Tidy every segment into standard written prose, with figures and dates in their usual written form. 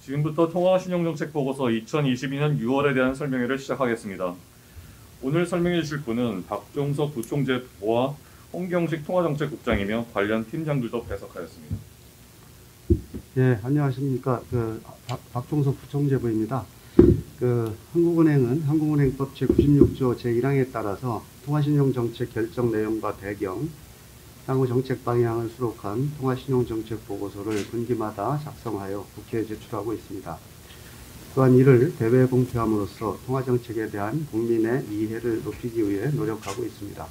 지금부터 통화신용정책 보고서 2022년 6월에 대한 설명회를 시작하겠습니다. 오늘 설명해 주실 분은 박종석 부총재와 홍경식 통화정책국장이며 관련 팀장들도 배석하였습니다. 예, 안녕하십니까. 박종석 부총재부입니다. 한국은행은 한국은행법 제96조 제1항에 따라서 통화신용정책 결정 내용과 배경, 향후 정책 방향을 수록한 통화신용정책 보고서를 분기마다 작성하여 국회에 제출하고 있습니다. 또한 이를 대외 공표함으로써 통화정책에 대한 국민의 이해를 높이기 위해 노력하고 있습니다.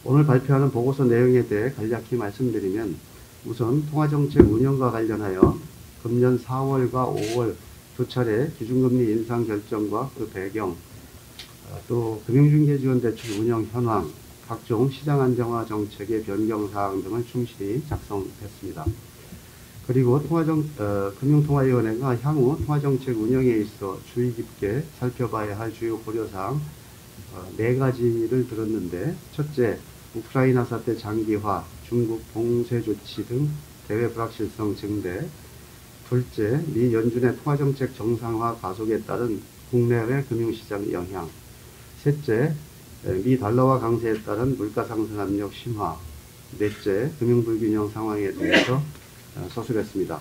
오늘 발표하는 보고서 내용에 대해 간략히 말씀드리면, 우선 통화정책 운영과 관련하여 금년 4월과 5월 두 차례 기준금리 인상 결정과 그 배경, 또 금융중개지원대출 운영 현황, 각종 시장 안정화 정책의 변경사항 등을 충실히 작성했습니다. 그리고 금융통화위원회가 향후 통화정책 운영에 있어 주의 깊게 살펴봐야 할 주요 고려사항 4가지를 들었는데, 첫째, 우크라이나 사태 장기화, 중국 봉쇄 조치 등 대외 불확실성 증대. 둘째, 미 연준의 통화정책 정상화 가속에 따른 국내외 금융시장 영향. 셋째, 미 달러화 강세에 따른 물가 상승 압력 심화. 넷째, 금융불균형 상황에 대해서 서술했습니다.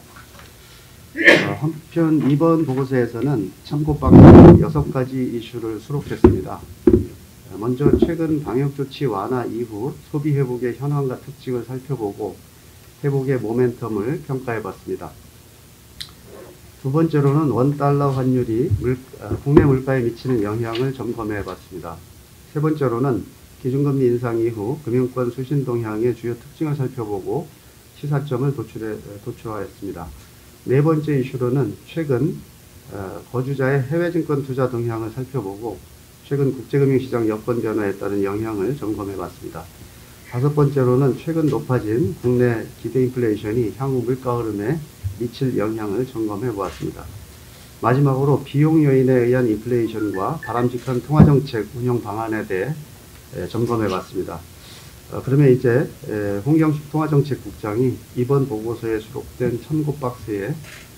한편 이번 보고서에서는 참고방식 6가지 이슈를 수록했습니다. 먼저 최근 방역조치 완화 이후 소비 회복의 현황과 특징을 살펴보고 회복의 모멘텀을 평가해봤습니다. 두 번째로는 원달러 환율이 국내 물가에 미치는 영향을 점검해봤습니다. 세 번째로는 기준금리 인상 이후 금융권 수신 동향의 주요 특징을 살펴보고 시사점을 도출하였습니다. 네 번째 이슈로는 최근 거주자의 해외증권 투자 동향을 살펴보고 최근 국제금융시장 여건 변화에 따른 영향을 점검해봤습니다. 다섯 번째로는 최근 높아진 국내 기대 인플레이션이 향후 물가 흐름에 미칠 영향을 점검해보았습니다. 마지막으로 비용 요인에 의한 인플레이션과 바람직한 통화정책 운영 방안에 대해 점검해봤습니다. 그러면 이제 홍경식 통화정책국장이 이번 보고서에 수록된 참고 박스의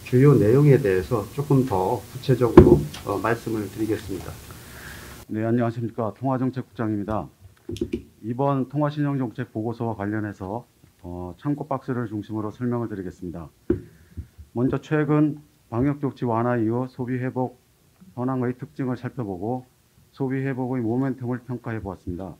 주요 내용에 대해서 조금 더 구체적으로 말씀을 드리겠습니다. 네, 안녕하십니까. 통화정책국장입니다. 이번 통화신용정책 보고서와 관련해서 참고 박스를 중심으로 설명을 드리겠습니다. 먼저 최근 방역조치 완화 이후 소비회복 현황의 특징을 살펴보고 소비회복의 모멘텀을 평가해 보았습니다.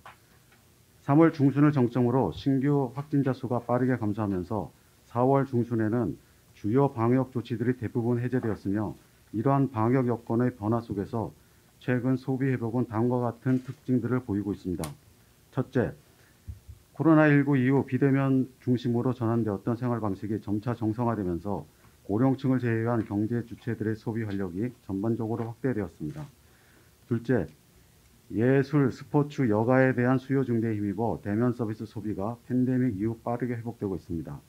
3월 중순을 정점으로 신규 확진자 수가 빠르게 감소하면서 4월 중순에는 주요 방역 조치들이 대부분 해제되었으며, 이러한 방역 여건의 변화 속에서 최근 소비 회복은 다음과 같은 특징들을 보이고 있습니다. 첫째, 코로나19 이후 비대면 중심으로 전환되었던 생활 방식이 점차 정상화되면서 고령층을 제외한 경제 주체들의 소비 활력이 전반적으로 확대되었습니다. 둘째, 예술, 스포츠, 여가에 대한 수요 증대에 힘입어 대면 서비스 소비가 팬데믹 이후 빠르게 회복되고 있습니다.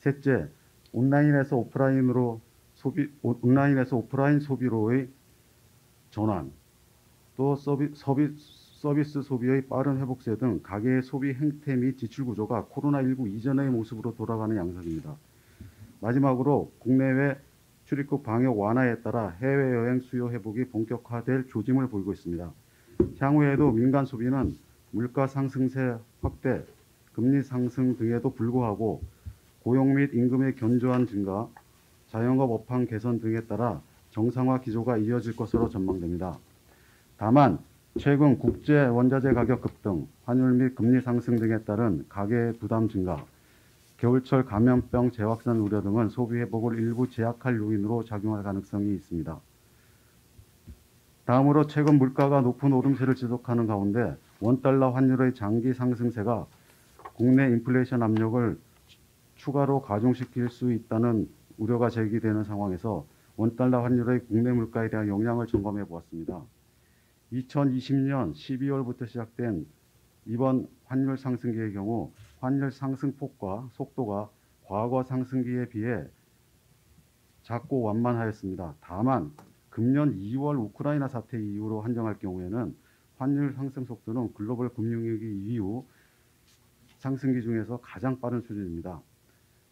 셋째, 온라인에서 오프라인 소비로의 전환, 또 서비스 소비의 빠른 회복세 등 가계의 소비 행태 및 지출 구조가 코로나19 이전의 모습으로 돌아가는 양상입니다. 마지막으로 국내외 출입국 방역 완화에 따라 해외여행 수요 회복이 본격화될 조짐을 보이고 있습니다. 향후에도 민간 소비는 물가 상승세 확대, 금리 상승 등에도 불구하고 고용 및 임금의 견조한 증가, 자영업 업황 개선 등에 따라 정상화 기조가 이어질 것으로 전망됩니다. 다만 최근 국제 원자재 가격 급등, 환율 및 금리 상승 등에 따른 가계 부담 증가, 겨울철 감염병 재확산 우려 등은 소비 회복을 일부 제약할 요인으로 작용할 가능성이 있습니다. 다음으로 최근 물가가 높은 오름세를 지속하는 가운데 원달러 환율의 장기 상승세가 국내 인플레이션 압력을 추가로 가중시킬 수 있다는 우려가 제기되는 상황에서 원달러 환율의 국내 물가에 대한 영향을 점검해 보았습니다. 2020년 12월부터 시작된 이번 환율 상승기의 경우 환율 상승폭과 속도가 과거 상승기에 비해 작고 완만하였습니다. 다만 금년 2월 우크라이나 사태 이후로 한정할 경우에는 환율 상승 속도는 글로벌 금융위기 이후 상승기 중에서 가장 빠른 수준입니다.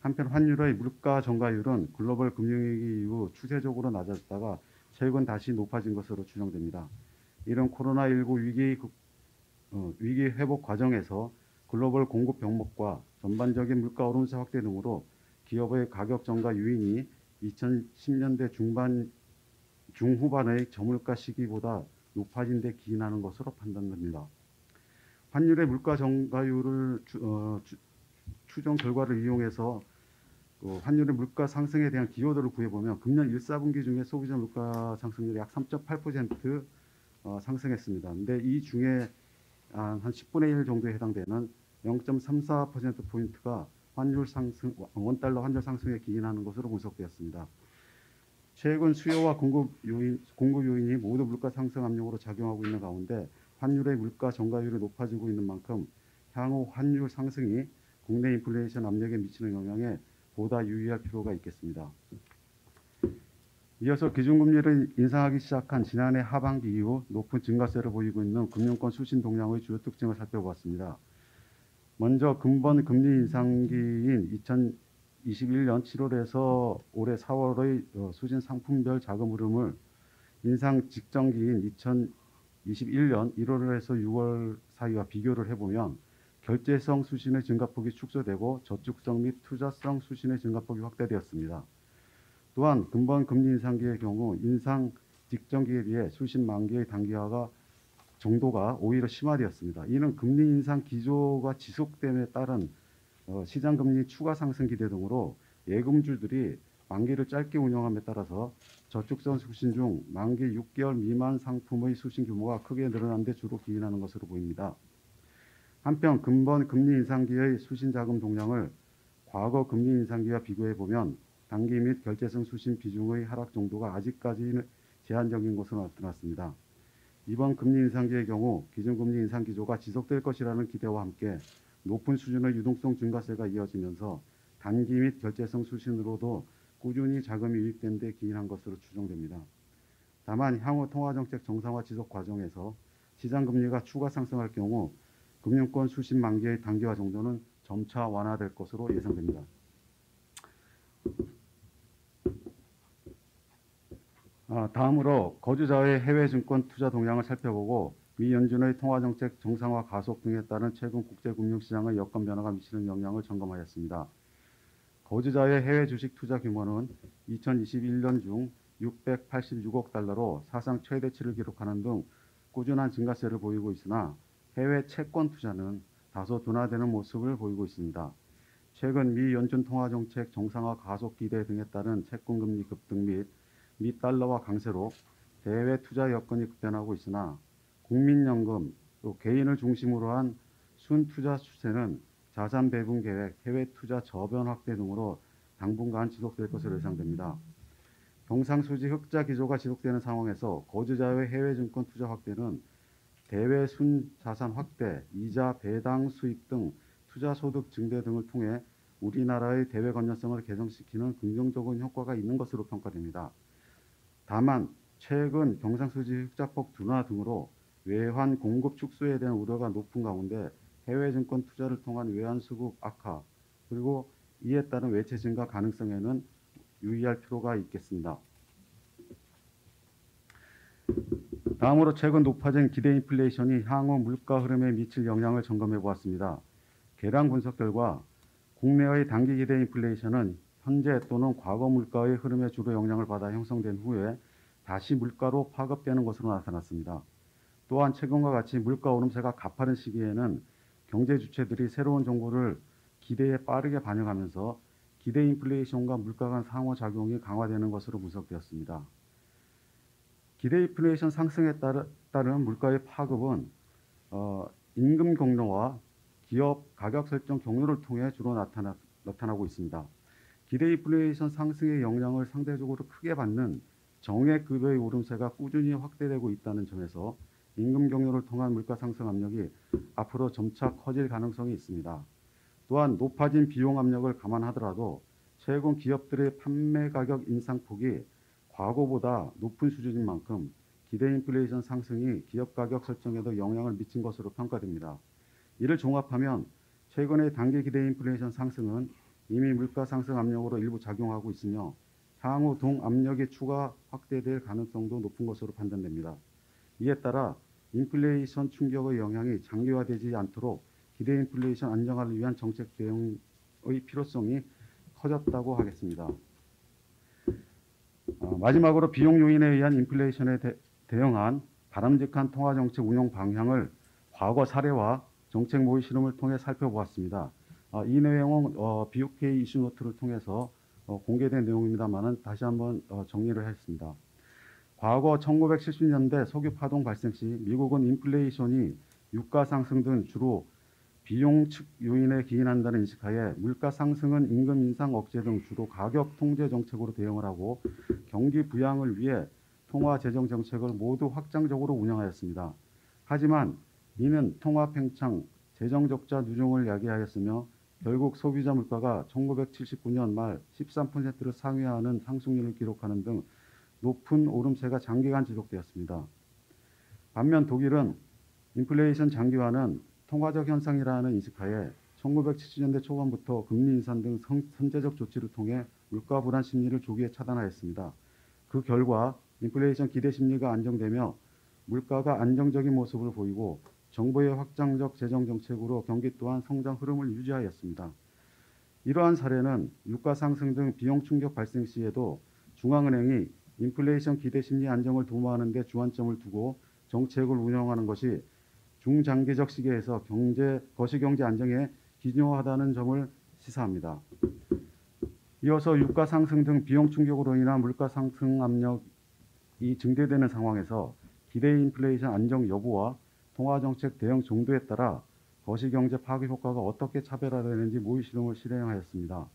한편 환율의 물가 전가율은 글로벌 금융위기 이후 추세적으로 낮아졌다가 최근 다시 높아진 것으로 추정됩니다. 이런 코로나19 위기 회복 과정에서 글로벌 공급 병목과 전반적인 물가 오름세 확대 등으로 기업의 가격 전가 유인이 2010년대 중후반의 저물가 시기보다 높아진 데 기인하는 것으로 판단됩니다. 환율의 물가 전가율을 추정 결과를 이용해서 환율의 물가 상승에 대한 기여도를 구해보면 금년 1, 4분기 중에 소비자 물가 상승률이 약 3.8% 상승했습니다. 근데 이 중에 한 10분의 1 정도에 해당되는 0.34%포인트가 원달러 환율 상승에 기인하는 것으로 분석되었습니다. 최근 수요와 공급 요인이 모두 물가 상승 압력으로 작용하고 있는 가운데 환율의 물가 전가율이 높아지고 있는 만큼 향후 환율 상승이 국내 인플레이션 압력에 미치는 영향에 보다 유의할 필요가 있겠습니다. 이어서 기준금리를 인상하기 시작한 지난해 하반기 이후 높은 증가세를 보이고 있는 금융권 수신 동향의 주요 특징을 살펴보았습니다. 먼저 근본 금리 인상기인 2021년 7월에서 올해 4월의 수신 상품별 자금 흐름을 인상 직전기인 2021년 1월에서 6월 사이와 비교를 해보면 결제성 수신의 증가폭이 축소되고 저축성 및 투자성 수신의 증가폭이 확대되었습니다. 또한 근본 금리 인상기의 경우 인상 직전기에 비해 수신 만기의 단기화가 정도가 오히려 심화되었습니다. 이는 금리 인상 기조가 지속됨에 따른 시장 금리 추가 상승 기대 등으로 예금주들이 만기를 짧게 운영함에 따라서 저축성 수신 중 만기 6개월 미만 상품의 수신 규모가 크게 늘어난 데 주로 기인하는 것으로 보입니다. 한편 근본 금리 인상기의 수신 자금 동향을 과거 금리 인상기와 비교해 보면 단기 및 결제성 수신 비중의 하락 정도가 아직까지는 제한적인 것으로 나타났습니다. 이번 금리 인상기의 경우 기준금리 인상 기조가 지속될 것이라는 기대와 함께 높은 수준의 유동성 증가세가 이어지면서 단기 및 결제성 수신으로도 꾸준히 자금이 유입된 데 기인한 것으로 추정됩니다. 다만 향후 통화정책 정상화 지속 과정에서 시장금리가 추가 상승할 경우 금융권 수신 만기의 단기화 정도는 점차 완화될 것으로 예상됩니다. 다음으로 거주자의 해외 증권 투자 동향을 살펴보고 미 연준의 통화정책 정상화 가속 등에 따른 최근 국제금융시장의 여건 변화가 미치는 영향을 점검하였습니다. 거주자의 해외 주식 투자 규모는 2021년 중 686억 달러로 사상 최대치를 기록하는 등 꾸준한 증가세를 보이고 있으나 해외 채권 투자는 다소 둔화되는 모습을 보이고 있습니다. 최근 미 연준 통화정책 정상화 가속 기대 등에 따른 채권금리 급등 및 미 달러화 강세로 대외 투자 여건이 급변하고 있으나 국민연금, 또 개인을 중심으로 한 순투자 추세는 자산 배분 계획, 해외 투자 저변 확대 등으로 당분간 지속될 것으로 예상됩니다. 경상수지 흑자 기조가 지속되는 상황에서 거주자의 해외 증권 투자 확대는 대외 순자산 확대, 이자 배당 수익 등 투자 소득 증대 등을 통해 우리나라의 대외 건전성을 개선시키는 긍정적인 효과가 있는 것으로 평가됩니다. 다만 최근 경상수지 흑자폭 둔화 등으로 외환 공급 축소에 대한 우려가 높은 가운데 해외 증권 투자를 통한 외환 수급 악화 그리고 이에 따른 외채 증가 가능성에는 유의할 필요가 있겠습니다. 다음으로 최근 높아진 기대 인플레이션이 향후 물가 흐름에 미칠 영향을 점검해 보았습니다. 계량 분석 결과 국내의 단기 기대 인플레이션은 현재 또는 과거 물가의 흐름에 주로 영향을 받아 형성된 후에 다시 물가로 파급되는 것으로 나타났습니다. 또한 최근과 같이 물가 오름세가 가파른 시기에는 경제 주체들이 새로운 정보를 기대에 빠르게 반영하면서 기대 인플레이션과 물가 간 상호작용이 강화되는 것으로 분석되었습니다. 기대 인플레이션 상승에 따른 물가의 파급은 임금 경로와 기업 가격 설정 경로를 통해 주로 나타나고 있습니다. 기대 인플레이션 상승의 영향을 상대적으로 크게 받는 정액급여의 오름세가 꾸준히 확대되고 있다는 점에서 임금 경로를 통한 물가 상승 압력이 앞으로 점차 커질 가능성이 있습니다. 또한 높아진 비용 압력을 감안하더라도 최근 기업들의 판매 가격 인상폭이 과거보다 높은 수준인 만큼 기대 인플레이션 상승이 기업 가격 설정에도 영향을 미친 것으로 평가됩니다. 이를 종합하면 최근의 단기 기대 인플레이션 상승은 이미 물가 상승 압력으로 일부 작용하고 있으며 향후 동압력이 추가 확대될 가능성도 높은 것으로 판단됩니다. 이에 따라 인플레이션 충격의 영향이 장기화되지 않도록 기대 인플레이션 안정화를 위한 정책 대응의 필요성이 커졌다고 하겠습니다. 마지막으로 비용 요인에 의한 인플레이션에 대응한 바람직한 통화정책 운용 방향을 과거 사례와 정책 모의 실험을 통해 살펴보았습니다. 이 내용은 BOK 이슈노트를 통해서 공개된 내용입니다만 다시 한번 정리를 했습니다. 과거 1970년대 석유 파동 발생 시 미국은 인플레이션이 유가 상승 등 주로 비용 측 요인에 기인한다는 인식하에 물가 상승은 임금 인상 억제 등 주로 가격 통제 정책으로 대응을 하고 경기 부양을 위해 통화 재정 정책을 모두 확장적으로 운영하였습니다. 하지만 이는 통화 팽창, 재정 적자 누종을 야기하였으며 결국 소비자 물가가 1979년 말 13%를 상회하는 상승률을 기록하는 등 높은 오름세가 장기간 지속되었습니다. 반면 독일은 인플레이션 장기화는 통화적 현상이라는 인식하에 1970년대 초반부터 금리 인상 등 선제적 조치를 통해 물가 불안 심리를 조기에 차단하였습니다. 그 결과 인플레이션 기대 심리가 안정되며 물가가 안정적인 모습을 보이고 정부의 확장적 재정 정책으로 경기 또한 성장 흐름을 유지하였습니다. 이러한 사례는 유가 상승 등 비용 충격 발생 시에도 중앙은행이 인플레이션 기대 심리 안정을 도모하는 데 주안점을 두고 정책을 운영하는 것이 중장기적 시기에서 거시경제 안정에 기여하다는 점을 시사합니다. 이어서 유가 상승 등 비용 충격으로 인한 물가 상승 압력이 증대되는 상황에서 기대 인플레이션 안정 여부와 통화정책 대응 정도에 따라 거시경제 파괴 효과가 어떻게 차별화되는지 모의 실험을 실행하였습니다.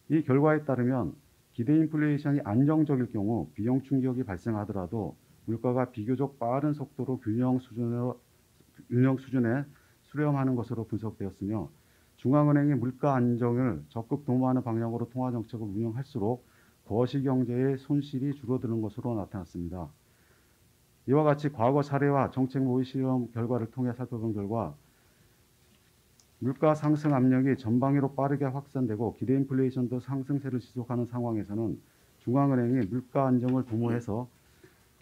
이 결과에 따르면 기대 인플레이션이 안정적일 경우 비용 충격이 발생하더라도 물가가 비교적 빠른 속도로 균형 수준에 수렴하는 것으로 분석되었으며 중앙은행이 물가 안정을 적극 도모하는 방향으로 통화정책을 운영할수록 거시경제의 손실이 줄어드는 것으로 나타났습니다. 이와 같이 과거 사례와 정책 모의 실험 결과를 통해 살펴본 결과 물가 상승 압력이 전방위로 빠르게 확산되고 기대 인플레이션도 상승세를 지속하는 상황에서는 중앙은행이 물가 안정을 도모해서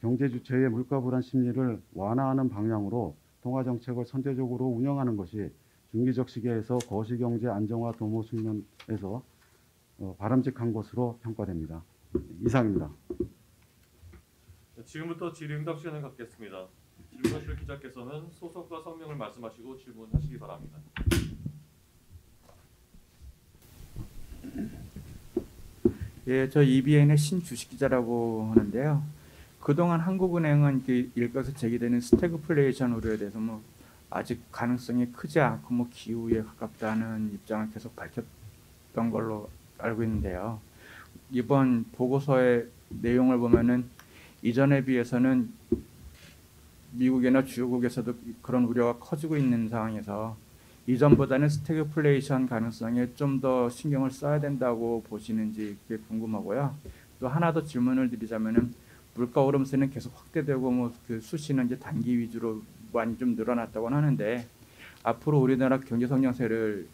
경제 주체의 물가 불안 심리를 완화하는 방향으로 통화정책을 선제적으로 운영하는 것이 중기적 시기에서 거시경제 안정화 도모 측면에서 바람직한 것으로 평가됩니다. 이상입니다. 지금부터 질의응답 시간을 갖겠습니다. 질문하실 기자께서는 소속과 성명을 말씀하시고 질문하시기 바랍니다. 예, 저 EBN의 신주식기자라고 하는데요. 그동안 한국은행은 일각에서 제기되는 스태그플레이션 우려에 대해서 아직 가능성이 크지 않고 기우에 가깝다는 입장을 계속 밝혔던 걸로 알고 있는데요. 이번 보고서의 내용을 보면은 이전에 비해서는 미국이나 주요국에서도 그런 우려가 커지고 있는 상황에서 이전보다는 스태그플레이션 가능성에 좀 더 신경을 써야 된다고 보시는지 그게 궁금하고요. 또 하나 더 질문을 드리자면은 물가 오름세는 계속 확대되고 그 수시는 이제 단기 위주로 많이 좀 늘어났다고는 하는데 앞으로 우리나라 경제 성장세를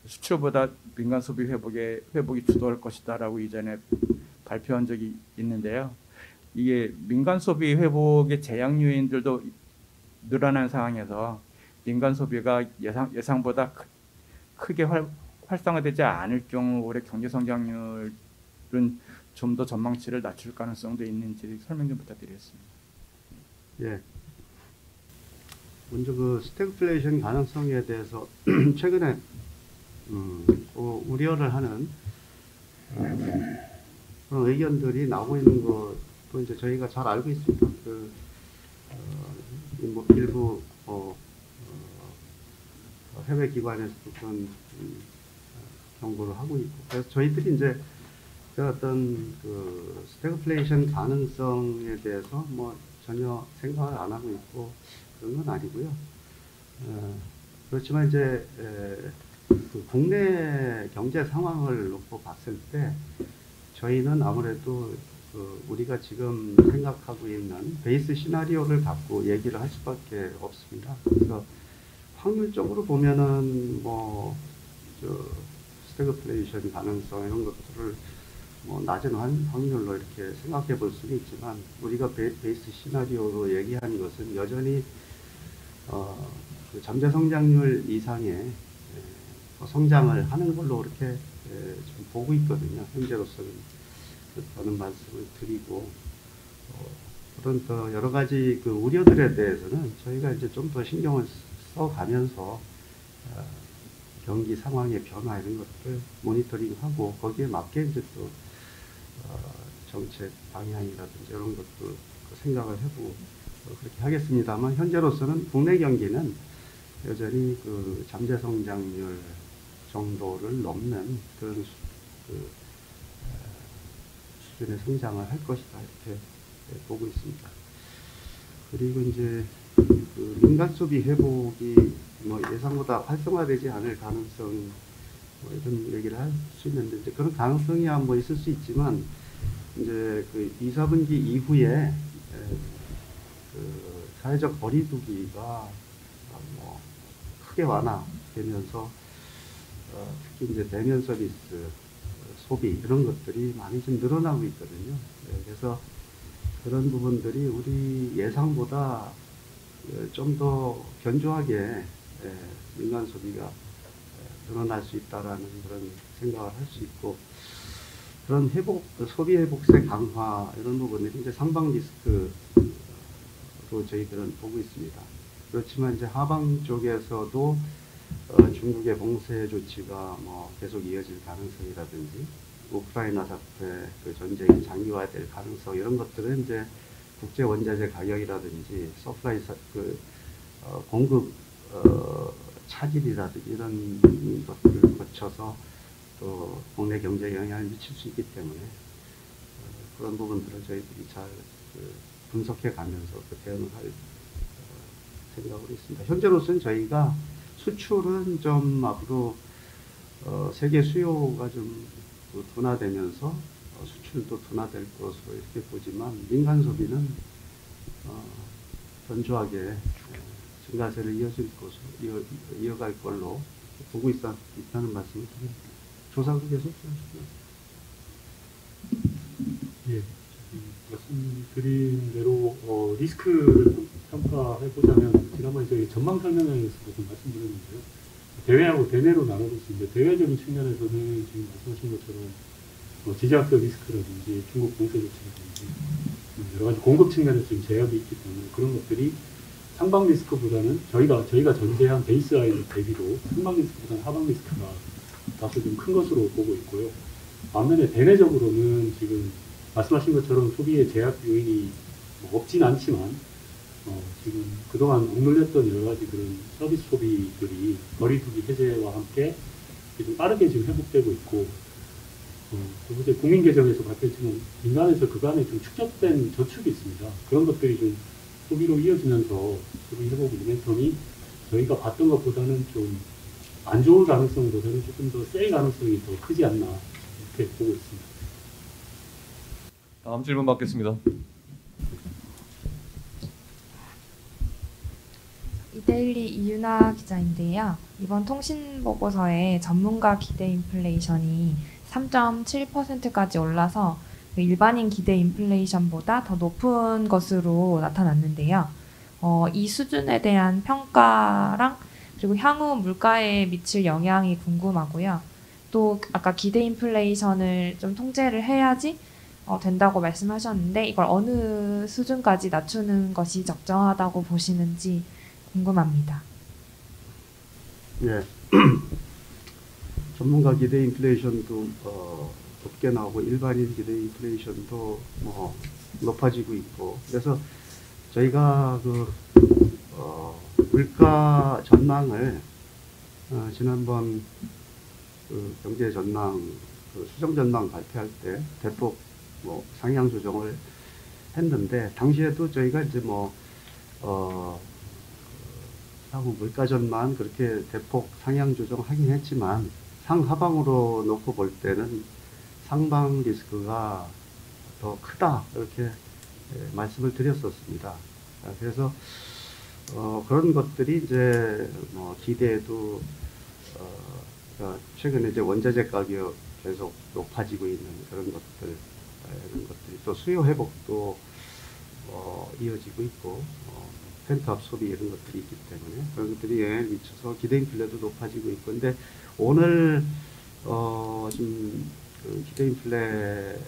수출보다 민간 소비 회복이 주도할 것이다라고 이전에 발표한 적이 있는데요. 이게 민간 소비 회복의 제약 요인들도 늘어난 상황에서 민간 소비가 예상보다 크게 활성화되지 않을 경우 올해 경제 성장률은 좀 더 전망치를 낮출 가능성도 있는지 설명 좀 부탁드리겠습니다. 예. 먼저 그 스태그플레이션 가능성에 대해서 최근에 우려를 하는 그런 의견들이 나오고 있는 것도 이제 저희가 잘 알고 있습니다. 일부 해외 기관에서도 그런 경고를 하고 있고, 그래서 저희들이 이제 어떤 그 스태그플레이션 가능성에 대해서 전혀 생각을 안 하고 있고 그런 건 아니고요. 그렇지만 이제 그 국내 경제 상황을 놓고 봤을 때 저희는 아무래도 우리가 지금 생각하고 있는 베이스 시나리오를 갖고 얘기를 할 수밖에 없습니다. 그래서 확률적으로 보면은 스태그플레이션 가능성 이런 것들을 뭐 낮은 확률로 이렇게 생각해 볼 수는 있지만 우리가 베이스 시나리오로 얘기하는 것은 여전히 그 잠재 성장률 이상의 성장을 하는 걸로 이렇게 좀 보고 있거든요. 현재로서는 그런 말씀을 드리고 그런 또 여러 가지 그 우려들에 대해서는 저희가 이제 좀 더 신경을 써가면서 경기 상황의 변화 이런 것들 모니터링하고 거기에 맞게 이제 또 정책 방향이라든지 이런 것도 생각을 해보고 그렇게 하겠습니다만 현재로서는 국내 경기는 여전히 그 잠재 성장률 정도를 넘는 그런 수준의 성장을 할 것이다 이렇게 보고 있습니다. 그리고 이제 그 민간 소비 회복이 뭐 예상보다 활성화되지 않을 가능성 뭐 이런 얘기를 할 수 있는데 이제 그런 가능성이야 뭐 있을 수 있지만 이제 그 2, 4분기 이후에 그 사회적 거리두기가 뭐 크게 완화되면서 특히 이제 대면 서비스 소비 이런 것들이 많이 좀 늘어나고 있거든요. 그래서 그런 부분들이 우리 예상보다 좀 더 견조하게 민간 소비가 늘어날 수 있다라는 그런 생각을 할 수 있고 그런 소비 회복세 강화 이런 부분들이 이제 상방 리스크로 저희들은 보고 있습니다. 그렇지만 이제 하방 쪽에서도 중국의 봉쇄 조치가 뭐 계속 이어질 가능성이라든지 우크라이나 사태 그 전쟁이 장기화될 가능성 이런 것들은 이제 국제 원자재 가격이라든지 서플라이 공급 차질이라든지 이런 것들을 거쳐서 또 국내 경제에 영향을 미칠 수 있기 때문에 그런 부분들을 저희들이 잘 분석해 가면서 대응을 할 생각으로 있습니다. 현재로서는 저희가 수출은 좀 앞으로 세계 수요가 좀 둔화되면서 수출도 둔화될 것으로 이렇게 보지만 민간 소비는 견조하게 증가세를 이어갈 걸로 보고 있다는 말씀을 드립니다. 조사국에서 예, 말씀드린 대로 리스크를 평가해 보자면 지난번에 저희 전망 설명회에서도 좀 말씀드렸는데요. 대외하고 대내로 나눠볼 수 있는데 대외적인 측면에서는 지금 말씀하신 것처럼 지정학적 리스크라든지 중국 봉쇄 조치라든지 여러 가지 공급 측면에서 지금 제약이 있기 때문에 그런 것들이 상방 리스크보다는 저희가 전제한 베이스라인 대비로 상방 리스크보다는 하방 리스크가 다소 좀 큰 것으로 보고 있고요. 반면에 대내적으로는 지금 말씀하신 것처럼 소비의 제약 요인이 없진 않지만 지금 그동안 억눌렸던 여러 가지 그런 서비스 소비들이 거리두기 해제와 함께 좀 빠르게 지금 회복되고 있고 그리고 이제 국민계정에서 밝혀지는 민간에서 그간에 좀 축적된 저축이 있습니다. 그런 것들이 좀 소비로 이어지면서 소비 회복 모멘텀이 저희가 봤던 것보다는 좀 안 좋을 가능성보다는 조금 더 셀 가능성이 더 크지 않나 이렇게 보고 있습니다. 다음 질문 받겠습니다. 이데일리 이윤아 기자인데요. 이번 통신 보고서에 전문가 기대 인플레이션이 3.7%까지 올라서 일반인 기대 인플레이션보다 더 높은 것으로 나타났는데요. 이 수준에 대한 평가랑 그리고 향후 물가에 미칠 영향이 궁금하고요. 또 아까 기대 인플레이션을 좀 통제를 해야지 된다고 말씀하셨는데 이걸 어느 수준까지 낮추는 것이 적정하다고 보시는지 궁금합니다. 예. 전문가 기대 인플레이션도 높게 나오고 일반인 기대 인플레이션도 뭐 높아지고 있고 그래서 저희가 물가 전망을 지난번 경제 전망 수정 전망 발표할 때 대폭 상향 조정을 했는데 당시에도 저희가 이제 향후 물가 전망 그렇게 대폭 상향 조정하긴 했지만 상하방으로 놓고 볼 때는 상방 리스크가 더 크다 이렇게 말씀을 드렸었습니다. 그래서 그런 것들이 이제 기대에도 최근에 이제 원자재 가격 계속 높아지고 있는 그런 것들, 이런 것들이 또 수요 회복도 이어지고 있고, 펜트업 소비 이런 것들이 있기 때문에 그런 것들이 영향을 미쳐서 기대 인플레도 높아지고 있고, 근데 오늘 좀 그 기대 인플레의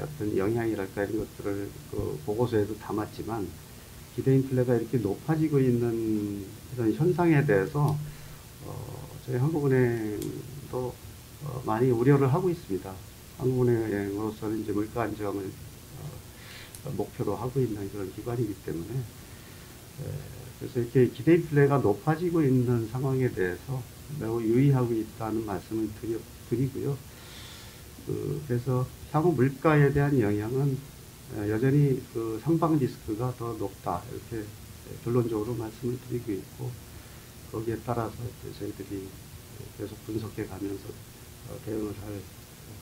어떤 영향이랄까 이런 것들을 그 보고서에도 담았지만, 기대 인플레가 이렇게 높아지고 있는 이런 현상에 대해서 저희 한국은행도 많이 우려를 하고 있습니다. 한국은행으로서는 이제 물가 안정을 목표로 하고 있는 그런 기관이기 때문에, 그래서 이렇게 기대 인플레가 높아지고 있는 상황에 대해서 매우 유의하고 있다는 말씀을 드리고요. 그래서 향후 물가에 대한 영향은 여전히 그 상방 리스크가 더 높다, 이렇게 결론적으로 말씀을 드리고 있고, 거기에 따라서 저희들이 계속 분석해 가면서 대응을 할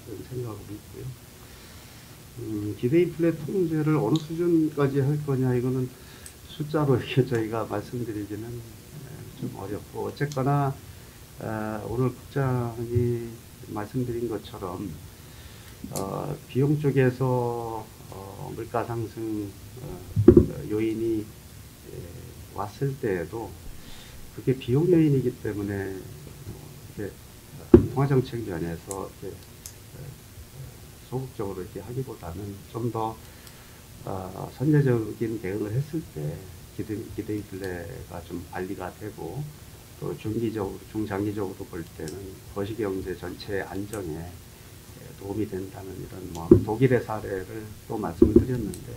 그런 생각하고 있고요. 기대 인플레 통제를 어느 수준까지 할 거냐, 이거는 숫자로 이렇게 저희가 말씀드리기는 좀 어렵고, 어쨌거나 오늘 국장이 말씀드린 것처럼 비용 쪽에서 물가 상승 요인이 왔을 때에도 그게 비용 요인이기 때문에 이렇게 통화정책 면에서 이렇게 소극적으로 이렇게 하기보다는 좀 더 선제적인 대응을 했을 때 기대 인플레가 좀 관리가 되고, 또 중기적으로 중장기적으로 볼 때는 거시경제 전체의 안정에 도움이 된다는 이런 독일의 사례를 또 말씀을 드렸는데,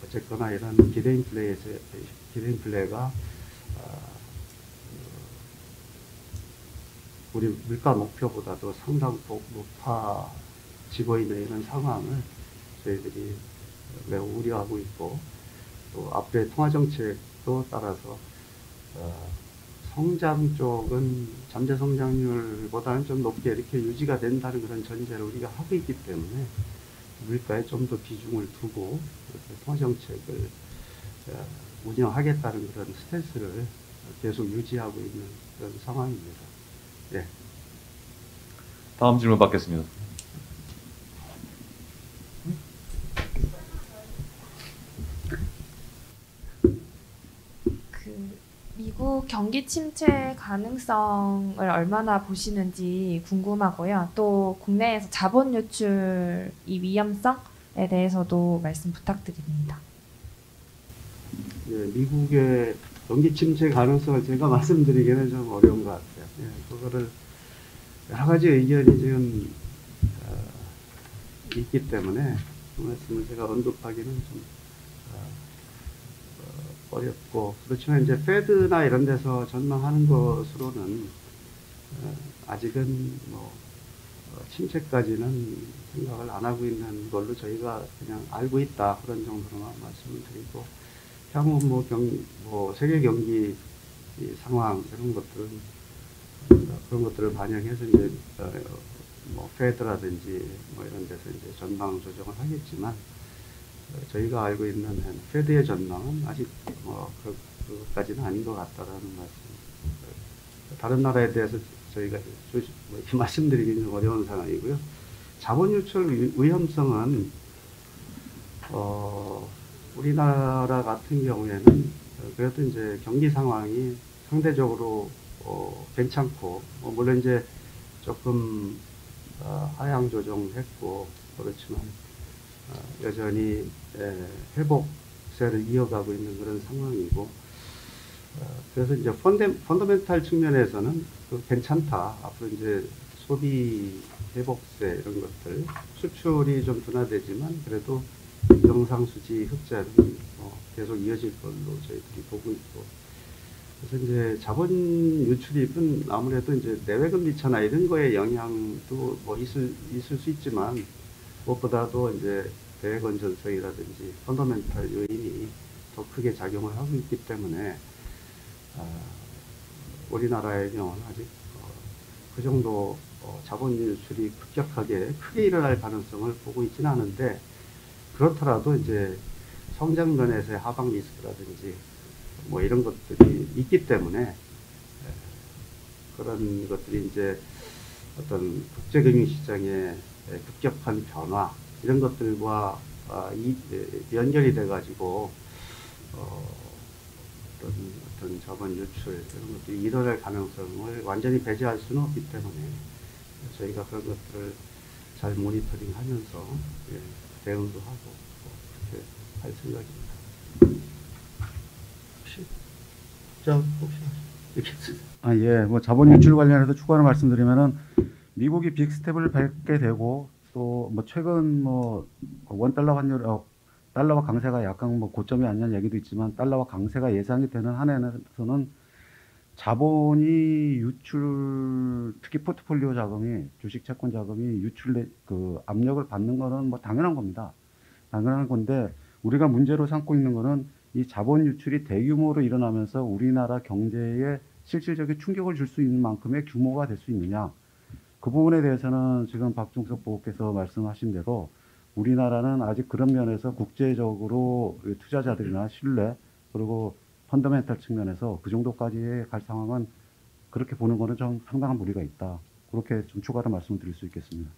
어쨌거나 이런 기대 인플레가 우리 물가 목표보다도 상당폭 높아지고 있는 이런 상황을 저희들이 매우 우려하고 있고, 또 앞으로의 통화정책도 따라서 성장 쪽은 잠재 성장률보다는 좀 높게 이렇게 유지가 된다는 그런 전제를 우리가 하고 있기 때문에 물가에 좀 더 비중을 두고 통화정책을 운영하겠다는 그런 스탠스를 계속 유지하고 있는 그런 상황입니다. 네. 다음 질문 받겠습니다. 미국 경기 침체 가능성을 얼마나 보시는지 궁금하고요. 또 국내에서 자본 유출 이 위험성에 대해서도 말씀 부탁드립니다. 예, 미국의 경기 침체 가능성을 제가 말씀드리기는 좀 어려운 것 같아요. 예, 그거를 여러 가지 의견이 지금 있기 때문에 그 말씀을 제가 언급하기는 좀 어렵고, 그렇지만 이제 페드나 이런 데서 전망하는 것으로는 아직은 침체까지는 생각을 안 하고 있는 걸로 저희가 그냥 알고 있다, 그런 정도로만 말씀을 드리고, 향후 세계 경기 상황 이런 것들은 그런 것들을 반영해서 이제 페드라든지 이런 데서 이제 전망 조정을 하겠지만, 저희가 알고 있는 페드의 전망은 아직 그것까지는 아닌 것 같다라는 말씀. 다른 나라에 대해서 저희가 이렇게 말씀드리기는 좀 어려운 상황이고요. 자본 유출 위험성은 우리나라 같은 경우에는 그래도 이제 경기 상황이 상대적으로 괜찮고, 물론 이제 조금 하향 조정했고, 그렇지만 여전히 회복세를 이어가고 있는 그런 상황이고, 그래서 이제 펀더멘탈 측면에서는 괜찮다. 앞으로 이제 소비 회복세 이런 것들, 수출이 좀 둔화되지만 그래도 정상수지 흑자는 계속 이어질 걸로 저희들이 보고 있고, 그래서 이제 자본 유출입은 아무래도 이제 내외금 비차나 이런 거에 영향도 있을 수 있지만, 무엇보다도 이제 대외 건전성이라든지 펀더멘탈 요인이 더 크게 작용을 하고 있기 때문에 우리나라의 경우는 아직 그 정도 자본 유출이 급격하게 크게 일어날 가능성을 보고 있지는 않은데, 그렇더라도 이제 성장 면에서의 하방 리스크라든지 이런 것들이 있기 때문에 그런 것들이 이제 어떤 국제금융시장의 급격한 변화 이런 것들과 연결이 돼가지고 어떤 자본 유출 이런 것들이 일어날 가능성을 완전히 배제할 수는 없기 때문에 저희가 그런 것들을 잘 모니터링하면서 대응도 하고 그렇게 할 생각입니다. 혹시 아, 예. 뭐 자본 유출 관련해서 추가로 말씀드리면은 미국이 빅스텝을 밟게 되고 또 뭐 최근 뭐 원 달러 환율 달러와 강세가 약간 뭐 고점이 아니냐는 얘기도 있지만 달러와 강세가 예상이 되는 한해에서는 자본이 유출 특히 포트폴리오 자금이 주식 채권 자금이 유출 그 압력을 받는 거는 뭐 당연한 겁니다. 당연한 건데 우리가 문제로 삼고 있는 거는 이 자본 유출이 대규모로 일어나면서 우리나라 경제에 실질적인 충격을 줄 수 있는 만큼의 규모가 될 수 있느냐. 그 부분에 대해서는 지금 박종석 보호께서 말씀하신 대로 우리나라는 아직 그런 면에서 국제적으로 투자자들이나 신뢰 그리고 펀더멘탈 측면에서 그 정도까지 갈 상황은 그렇게 보는 거는 좀 상당한 무리가 있다. 그렇게 좀 추가로 말씀을 드릴 수 있겠습니다.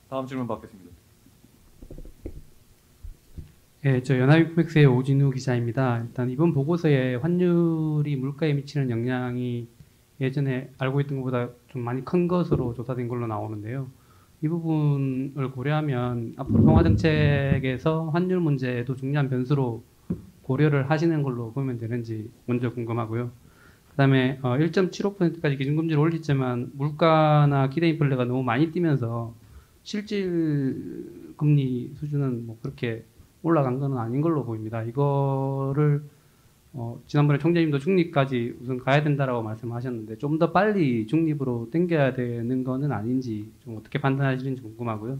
다음 질문 받겠습니다. 네, 저 연합인포맥스의 오진우 기자입니다. 일단 이번 보고서에 환율이 물가에 미치는 영향이 예전에 알고 있던 것보다 좀 많이 큰 것으로 조사된 걸로 나오는데요. 이 부분을 고려하면 앞으로 통화정책에서 환율 문제도 중요한 변수로 고려를 하시는 걸로 보면 되는지 먼저 궁금하고요. 그다음에 1.75%까지 기준금리를 올리지만 물가나 기대 인플레가 너무 많이 뛰면서 실질 금리 수준은 뭐 그렇게 올라간 건 아닌 걸로 보입니다. 이거를 지난번에 총재님도 중립까지 우선 가야 된다라고 말씀하셨는데 좀 더 빨리 중립으로 당겨야 되는 거는 아닌지 좀 어떻게 판단하시는지 궁금하고요.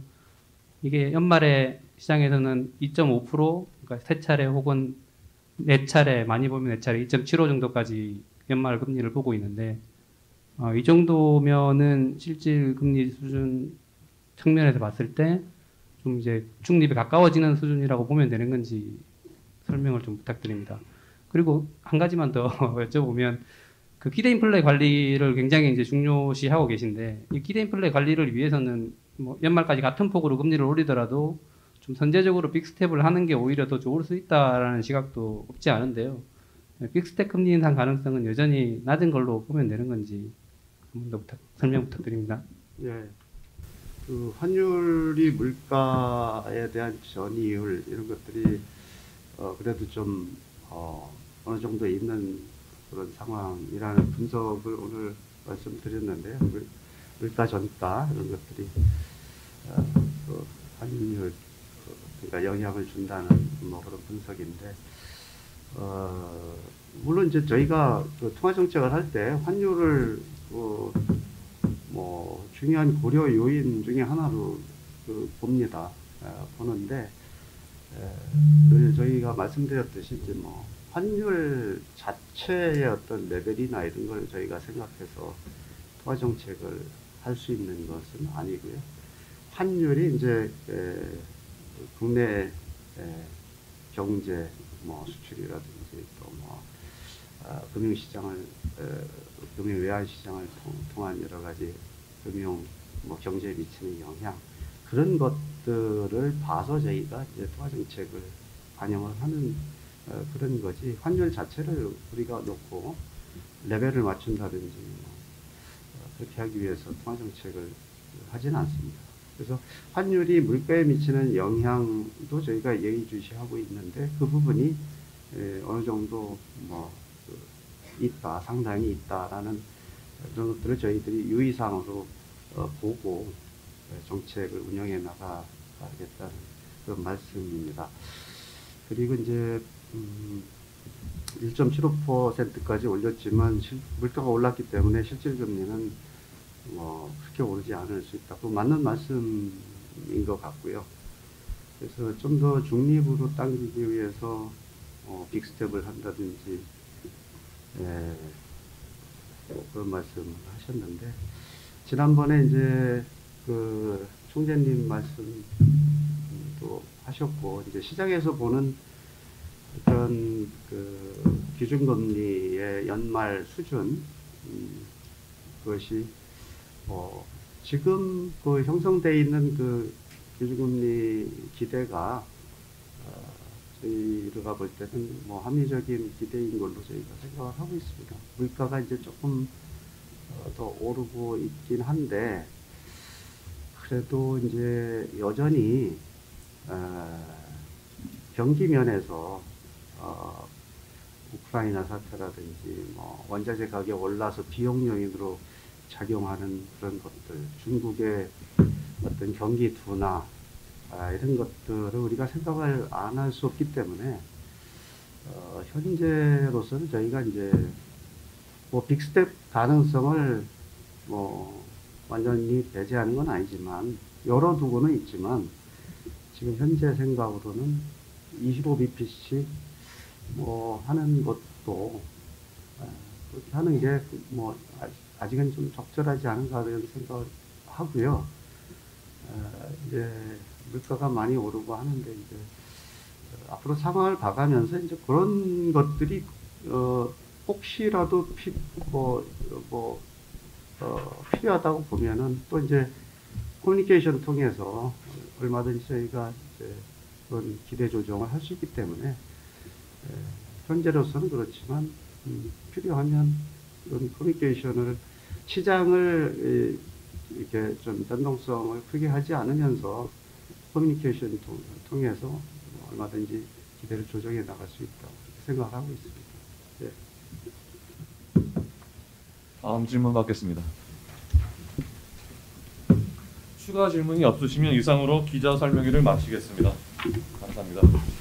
이게 연말에 시장에서는 2.5% 그러니까 세 차례 혹은 네 차례 많이 보면 네 차례 2.75 정도까지 연말 금리를 보고 있는데 이 정도면은 실질 금리 수준 측면에서 봤을 때 좀 이제 중립에 가까워지는 수준이라고 보면 되는 건지 설명을 좀 부탁드립니다. 그리고 한 가지만 더 여쭤보면 그 기대 인플레 관리를 굉장히 이제 중요시하고 계신데 이 기대 인플레 관리를 위해서는 뭐 연말까지 같은 폭으로 금리를 올리더라도 좀 선제적으로 빅스텝을 하는 게 오히려 더 좋을 수 있다라는 시각도 없지 않은데요. 빅스텝 금리 인상 가능성은 여전히 낮은 걸로 보면 되는 건지 한 번 더 설명 부탁드립니다. 예. 그 환율이 물가에 대한 전이율 이런 것들이 그래도 좀 어느 정도 있는 그런 상황이라는 분석을 오늘 말씀드렸는데요. 물가 전가 이런 것들이 그 환율 그러니까 영향을 준다는 뭐 그런 분석인데 물론 이제 저희가 그 통화 정책을 할 때 환율을 뭐 중요한 고려 요인 중에 하나로 봅니다. 보는데 늘 저희가 말씀드렸듯이 이제 뭐 환율 자체의 어떤 레벨이나 이런 걸 저희가 생각해서 통화 정책을 할 수 있는 것은 아니고요. 환율이 이제 국내 경제 뭐 수출이라든지 또 뭐 금융시장을 금융 외환 시장을 통한 여러 가지 금융 뭐 경제에 미치는 영향 그런 것들을 봐서 저희가 이제 통화 정책을 반영을 하는 그런 거지 환율 자체를 우리가 놓고 레벨을 맞춘다든지 뭐 그렇게 하기 위해서 통화 정책을 하지는 않습니다. 그래서 환율이 물가에 미치는 영향도 저희가 예의주시하고 있는데 그 부분이 어느 정도 뭐 있다, 상당히 있다라는 그런 것들을 저희들이 유의사항으로 보고 정책을 운영해 나가겠다는 그런 말씀입니다. 그리고 이제 1.75%까지 올렸지만 물가가 올랐기 때문에 실질 금리는 뭐 그렇게 오르지 않을 수 있다. 그 맞는 말씀인 것 같고요. 그래서 좀 더 중립으로 당기기 위해서 빅스텝을 한다든지 그런 말씀을 하셨는데 지난번에 이제 그 총재님 말씀도 하셨고 이제 시장에서 보는 어떤 그 기준금리의 연말 수준 그것이 지금 그 형성돼 있는 그 기준금리 기대가 저희가 볼 때는 뭐 합리적인 기대인 걸로 저희가 생각을 하고 있습니다. 물가가 이제 조금 더 오르고 있긴 한데 그래도 이제 여전히 경기 면에서 우크라이나 사태라든지 뭐 원자재 가격 올라서 비용 요인으로 작용하는 그런 것들, 중국의 어떤 경기 둔화 이런 것들을 우리가 생각을 안 할 수 없기 때문에 현재로서는 저희가 이제 뭐 빅스텝 가능성을 뭐 완전히 배제하는 건 아니지만 열어두고는 있지만 지금 현재 생각으로는 25bp씩 뭐 하는 것도 그렇게 하는 게 뭐 아직은 좀 적절하지 않은가 이런 생각을 하고요. 이제 물가가 많이 오르고 하는데 이제 앞으로 상황을 봐가면서 이제 그런 것들이 혹시라도 필요하다고 보면은 또 이제 커뮤니케이션 통해서 얼마든지 저희가 이제 그런 기대 조정을 할 수 있기 때문에 현재로서는 그렇지만 필요하면 그런 커뮤니케이션을 시장을 이렇게 좀 변동성을 크게 하지 않으면서 커뮤니케이션 통해서 얼마든지 기대를 조정해 나갈 수 있다고 생각하고 있습니다. 네. 다음 질문 받겠습니다. 추가 질문이 없으시면 이상으로 기자 설명회를 마치겠습니다. 감사합니다.